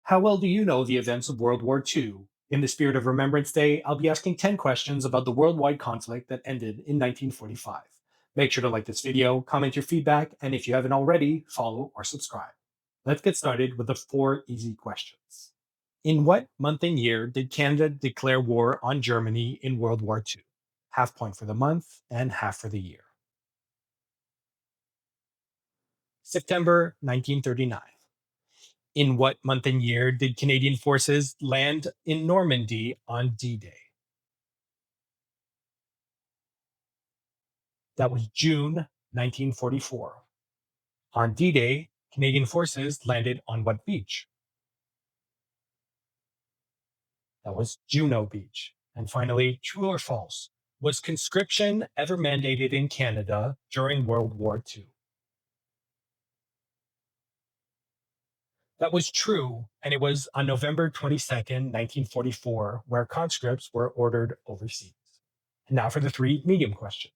How well do you know the events of World War II? In the spirit of Remembrance Day, I'll be asking 10 questions about the worldwide conflict that ended in 1945. Make sure to like this video, comment your feedback, and if you haven't already, follow or subscribe. Let's get started with the four easy questions. In what month and year did Canada declare war on Germany in World War II? Half point for the month and half for the year. September 1939. In what month and year did Canadian forces land in Normandy on D-Day? That was June 1944. On D-Day, Canadian forces landed on what beach? That was Juno Beach. And finally, true or false? Was conscription ever mandated in Canada during World War II? That was true, and it was on November 22nd, 1944, where conscripts were ordered overseas. And now for the three medium questions.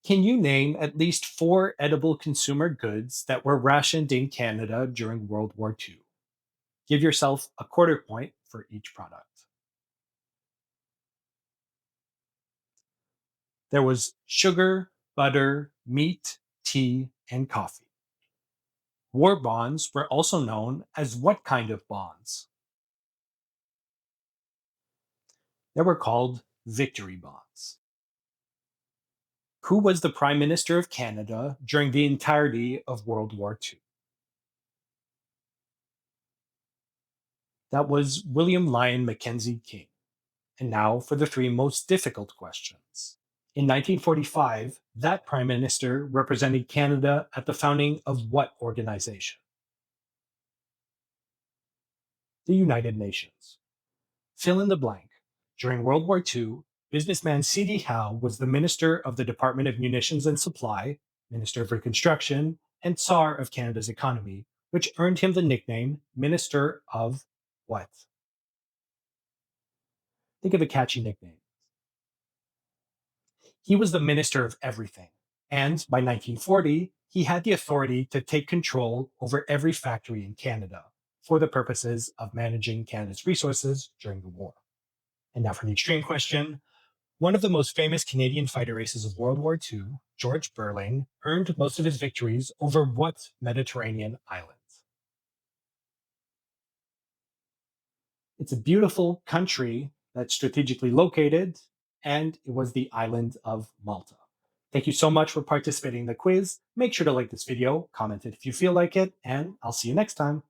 Can you name at least four edible consumer goods that were rationed in Canada during World War II? Give yourself a quarter point for each product. There was sugar, butter, meat, tea, and coffee. War bonds were also known as what kind of bonds? They were called victory bonds. Who was the Prime Minister of Canada during the entirety of World War II? That was William Lyon Mackenzie King. And now for the three most difficult questions. In 1945, that Prime Minister represented Canada at the founding of what organization? The United Nations. Fill in the blank. During World War II, businessman C.D. Howe was the Minister of the Department of Munitions and Supply, Minister of Reconstruction, and Tsar of Canada's economy, which earned him the nickname Minister of what? Think of a catchy nickname. He was the Minister of everything. And by 1940, he had the authority to take control over every factory in Canada for the purposes of managing Canada's resources during the war. And now for the extreme question. One of the most famous Canadian fighter races of World War II, George Burling, earned most of his victories over what Mediterranean island? It's a beautiful country that's strategically located, and it was the island of Malta. Thank you so much for participating in the quiz. Make sure to like this video, comment it if you feel like it, and I'll see you next time.